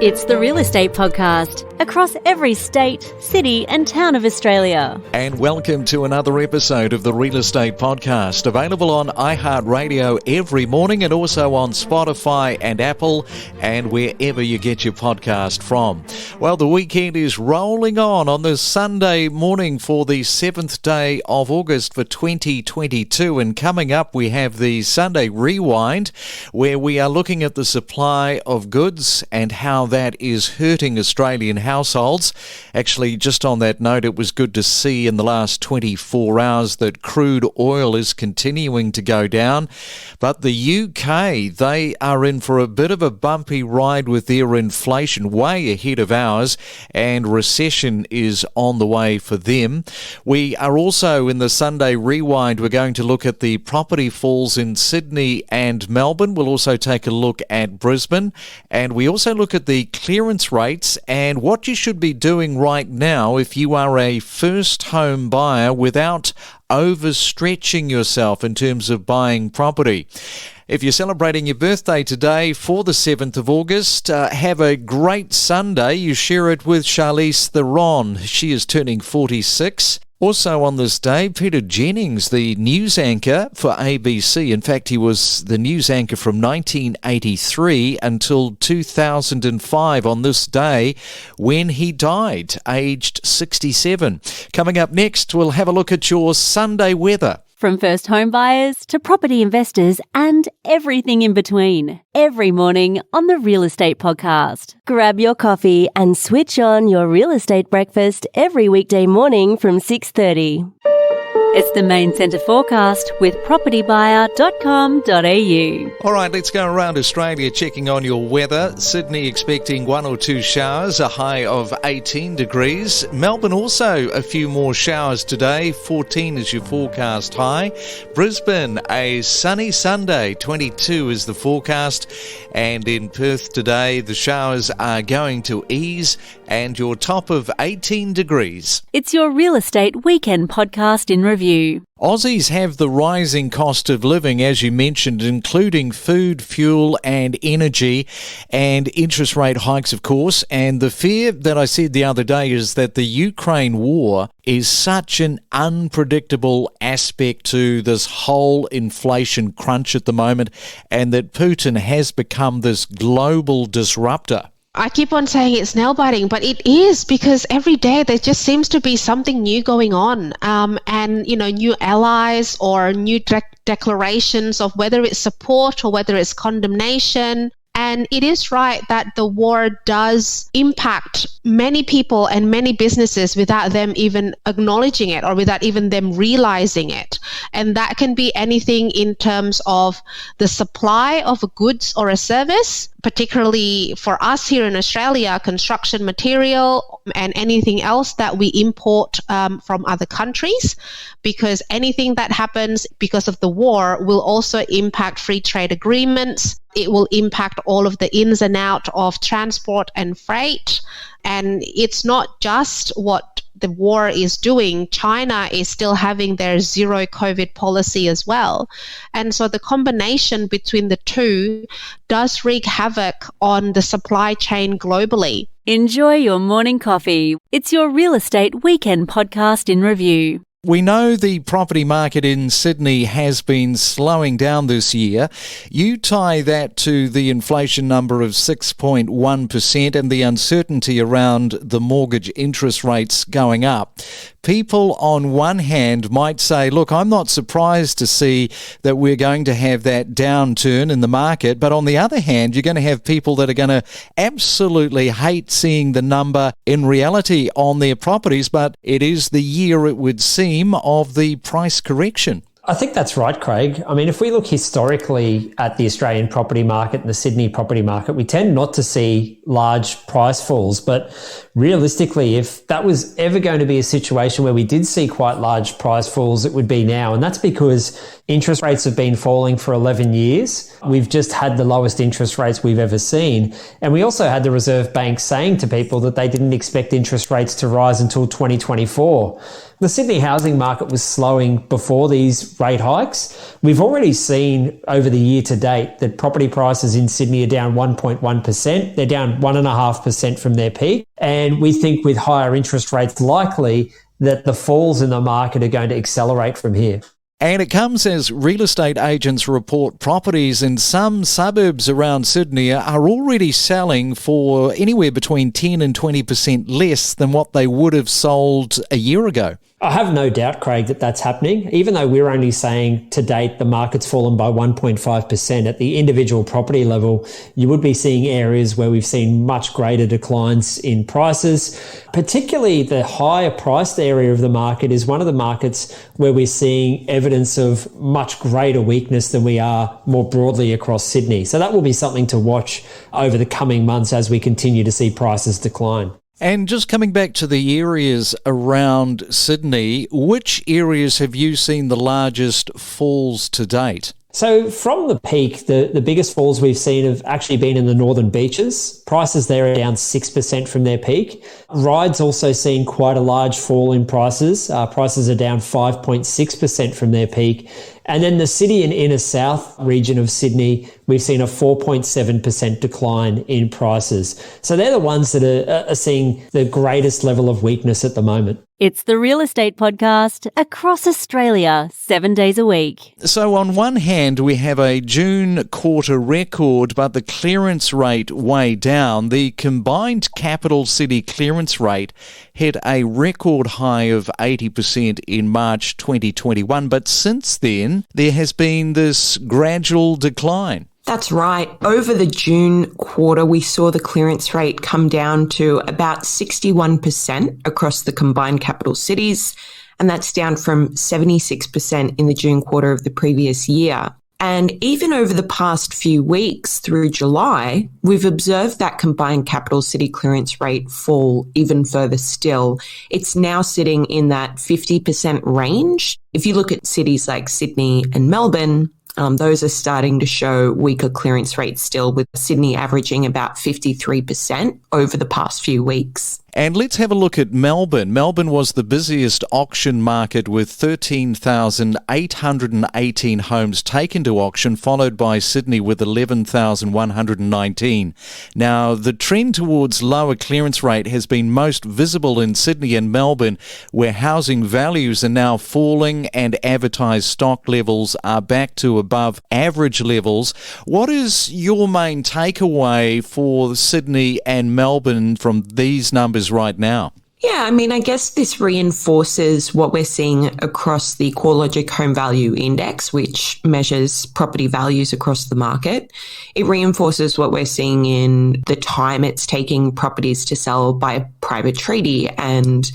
It's the Real Estate Podcast, across every state, city and town of Australia. And welcome to another episode of the Real Estate Podcast, available on iHeartRadio every morning and also on Spotify and Apple and wherever you get your podcast from. Well, the weekend is rolling on this Sunday morning for the 7th day of August for 2022. And coming up, we have the Sunday Rewind, where we are looking at the supply of goods and how that is hurting Australian households. Actually, just on that note, it was good to see in the last 24 hours that crude oil is continuing to go down. But the UK, they are in for a bit of a bumpy ride with their inflation, way ahead of ours, and recession is on the way for them. We are also in the Sunday Rewind, we're going to look at the property falls in Sydney and Melbourne. We'll also take a look at Brisbane, and we also look at the clearance rates and what you should be doing right now if you are a first home buyer without overstretching yourself in terms of buying property. If you're celebrating your birthday today for the 7th of August, have a great Sunday. You share it with Charlize Theron. She is turning 46. Also on this day, Peter Jennings, the news anchor for ABC. In fact, he was the news anchor from 1983 until 2005 on this day when he died, aged 67. Coming up next, we'll have a look at your Sunday weather. From first home buyers to property investors and everything in between. Every morning on the Real Estate Podcast. Grab your coffee and switch on your real estate breakfast every weekday morning from 6:30. It's the Main Centre forecast with propertybuyer.com.au. All right, let's go around Australia checking on your weather. Sydney expecting 1 or 2 showers, a high of 18 degrees. Melbourne also a few more showers today, 14 is your forecast high. Brisbane, a sunny Sunday, 22 is the forecast. And in Perth today, the showers are going to ease and your top of 18 degrees. It's your Real Estate Weekend Podcast in review. Aussies have the rising cost of living, as you mentioned, including food, fuel and energy and interest rate hikes, of course. And the fear that I said the other day is that the Ukraine war is such an unpredictable aspect to this whole inflation crunch at the moment, and that Putin has become this global disruptor. I keep on saying it's nail-biting, but it is, because every day there just seems to be something new going on, and new allies or new declarations of whether it's support or whether it's condemnation. And it is right that the war does impact many people and many businesses without them even acknowledging it or without even them realizing it. And that can be anything in terms of the supply of a goods or a service, particularly for us here in Australia, construction material and anything else that we import from other countries, because anything that happens because of the war will also impact free trade agreements. It will impact all of the ins and outs of transport and freight. And it's not just what the war is doing. China is still having their zero COVID policy as well. And so the combination between the two does wreak havoc on the supply chain globally. Enjoy your morning coffee. It's your Real Estate Weekend Podcast in review. We know the property market in Sydney has been slowing down this year. You tie that to the inflation number of 6.1% and the uncertainty around the mortgage interest rates going up. People on one hand might say, look, I'm not surprised to see that we're going to have that downturn in the market. But on the other hand, you're going to have people that are going to absolutely hate seeing the number in reality on their properties. But it is the year, it would seem, of the price correction. I think that's right, Craig. I mean, if we look historically at the Australian property market and the Sydney property market, we tend not to see large price falls. But realistically, if that was ever going to be a situation where we did see quite large price falls, it would be now. And that's because interest rates have been falling for 11 years. We've just had the lowest interest rates we've ever seen. And we also had the Reserve Bank saying to people that they didn't expect interest rates to rise until 2024. The Sydney housing market was slowing before these rate hikes. We've already seen over the year to date that property prices in Sydney are down 1.1%. They're down 1.5% from their peak. And we think with higher interest rates likely that the falls in the market are going to accelerate from here. And it comes as real estate agents report properties in some suburbs around Sydney are already selling for anywhere between 10 and 20% less than what they would have sold a year ago. I have no doubt, Craig, that that's happening. Even though we're only saying to date the market's fallen by 1.5%, at the individual property level, you would be seeing areas where we've seen much greater declines in prices. Particularly the higher priced area of the market is one of the markets where we're seeing evidence of much greater weakness than we are more broadly across Sydney. So that will be something to watch over the coming months as we continue to see prices decline. And just coming back to the areas around Sydney, which areas have you seen the largest falls to date? So from the peak, the biggest falls we've seen have actually been in the northern beaches. Prices there are down 6% from their peak. Ryde's also seen quite a large fall in prices. Prices are down 5.6% from their peak. And then the city and inner south region of Sydney, we've seen a 4.7% decline in prices. So they're the ones that are seeing the greatest level of weakness at the moment. It's the Real Estate Podcast across Australia, 7 days a week. So on one hand, we have a June quarter record, but the clearance rate way down. The combined capital city clearance rate hit a record high of 80% in March 2021. But since then, there has been this gradual decline. That's right. Over the June quarter, we saw the clearance rate come down to about 61% across the combined capital cities, and that's down from 76% in the June quarter of the previous year. And even over the past few weeks through July, we've observed that combined capital city clearance rate fall even further still. It's now sitting in that 50% range. If you look at cities like Sydney and Melbourne, those are starting to show weaker clearance rates still, with Sydney averaging about 53% over the past few weeks. And let's have a look at Melbourne. Melbourne was the busiest auction market with 13,818 homes taken to auction, followed by Sydney with 11,119. Now, the trend towards lower clearance rate has been most visible in Sydney and Melbourne, where housing values are now falling and advertised stock levels are back to above average levels. What is your main takeaway for Sydney and Melbourne from these numbers right now? Yeah, I mean, I guess this reinforces what we're seeing across the CoreLogic Home Value Index, which measures property values across the market. It reinforces what we're seeing in the time it's taking properties to sell by a private treaty and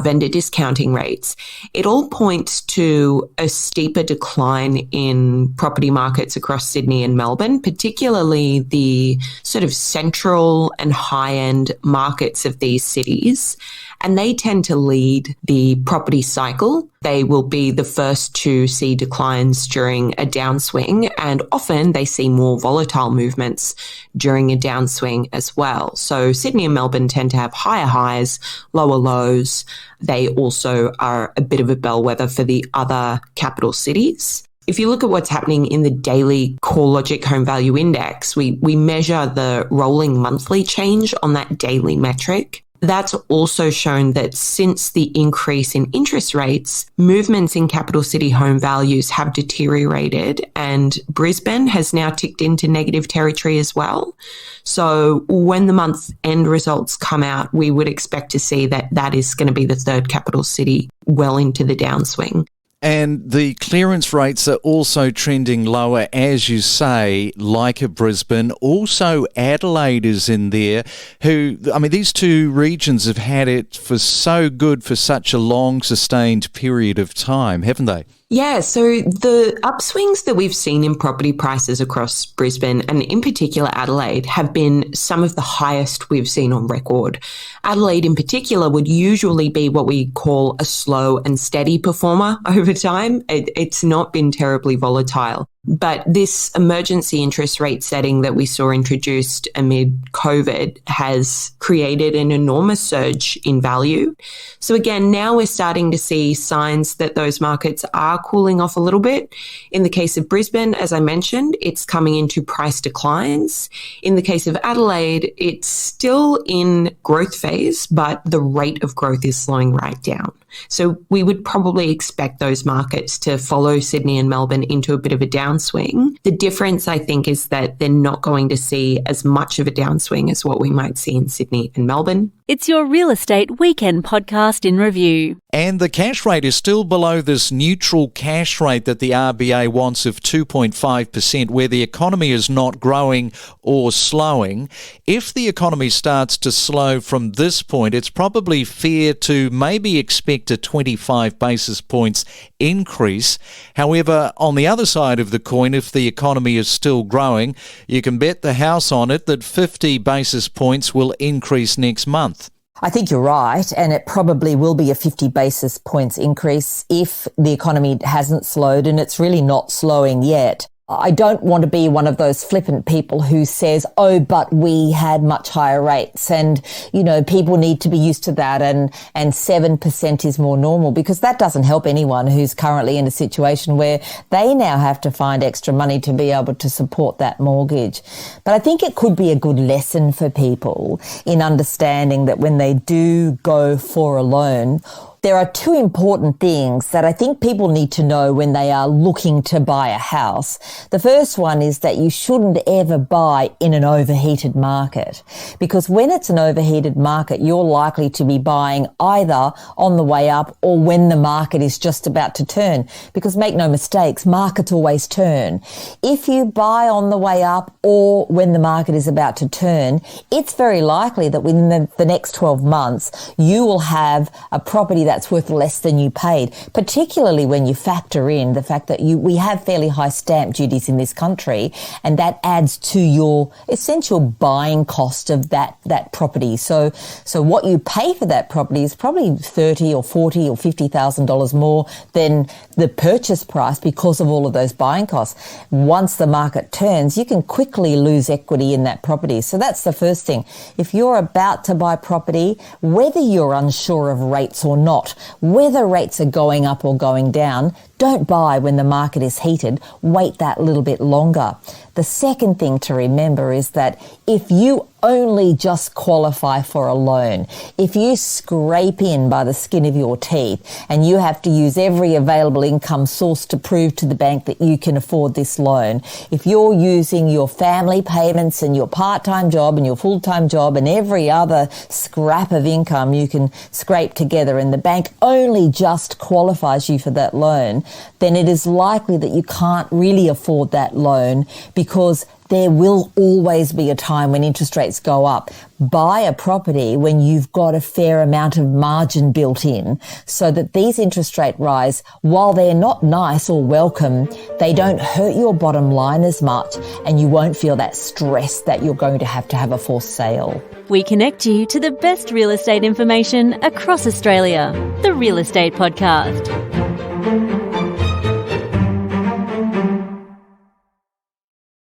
vendor discounting rates. It all points to a steeper decline in property markets across Sydney and Melbourne, particularly the sort of central and high-end markets of these cities. And they tend to lead the property cycle. They will be the first to see declines during a downswing, and often they see more volatile movements during a downswing as well. So Sydney and Melbourne tend to have higher highs, lower lows. They also are a bit of a bellwether for the other capital cities. If you look at what's happening in the daily CoreLogic Home Value Index, we measure the rolling monthly change on that daily metric. That's also shown that since the increase in interest rates, movements in capital city home values have deteriorated, and Brisbane has now ticked into negative territory as well. So when the month end results come out, we would expect to see that is going to be the third capital city well into the downswing. And the clearance rates are also trending lower, as you say, like a Brisbane. Also, Adelaide is in there, these two regions have had it for so good for such a long, sustained period of time, haven't they? Yeah, so the upswings that we've seen in property prices across Brisbane and in particular Adelaide have been some of the highest we've seen on record. Adelaide in particular would usually be what we call a slow and steady performer over time. It's not been terribly volatile. But this emergency interest rate setting that we saw introduced amid COVID has created an enormous surge in value. So again, now we're starting to see signs that those markets are cooling off a little bit. In the case of Brisbane, as I mentioned, it's coming into price declines. In the case of Adelaide, it's still in growth phase, but the rate of growth is slowing right down. So we would probably expect those markets to follow Sydney and Melbourne into a bit of a downswing. The difference, I think, is that they're not going to see as much of a downswing as what we might see in Sydney and Melbourne. It's your Real Estate Weekend podcast in review. And the cash rate is still below this neutral cash rate that the RBA wants of 2.5%, where the economy is not growing or slowing. If the economy starts to slow from this point, it's probably fair to maybe expect a 25 basis points increase. However, on the other side of the coin, if the economy is still growing, you can bet the house on it that 50 basis points will increase next month. I think you're right, and it probably will be a 50 basis points increase if the economy hasn't slowed, and it's really not slowing yet. I don't want to be one of those flippant people who says, oh, but we had much higher rates and, you know, people need to be used to that and 7% is more normal, because that doesn't help anyone who's currently in a situation where they now have to find extra money to be able to support that mortgage. But I think it could be a good lesson for people in understanding that when they do go for a loan, there are two important things that I think people need to know when they are looking to buy a house. The first one is that you shouldn't ever buy in an overheated market, because when it's an overheated market, you're likely to be buying either on the way up or when the market is just about to turn, because make no mistakes, markets always turn. If you buy on the way up or when the market is about to turn, it's very likely that within the next 12 months, you will have a property that's worth less than you paid, particularly when you factor in the fact that we have fairly high stamp duties in this country, and that adds to your essential buying cost of that property. So what you pay for that property is probably $30,000 or $40,000 or $50,000 more than the purchase price because of all of those buying costs. Once the market turns, you can quickly lose equity in that property. So that's the first thing. If you're about to buy property, whether you're unsure of rates or not, whether rates are going up or going down, don't buy when the market is heated. Wait that little bit longer. The second thing to remember is that if you only just qualify for a loan, if you scrape in by the skin of your teeth and you have to use every available income source to prove to the bank that you can afford this loan, if you're using your family payments and your part-time job and your full-time job and every other scrap of income you can scrape together and the bank only just qualifies you for that loan, then it is likely that you can't really afford that loan, because there will always be a time when interest rates go up. Buy a property when you've got a fair amount of margin built in, so that these interest rate rise, while they're not nice or welcome, they don't hurt your bottom line as much, and you won't feel that stress that you're going to have a forced sale. We connect you to the best real estate information across Australia. The Real Estate Podcast.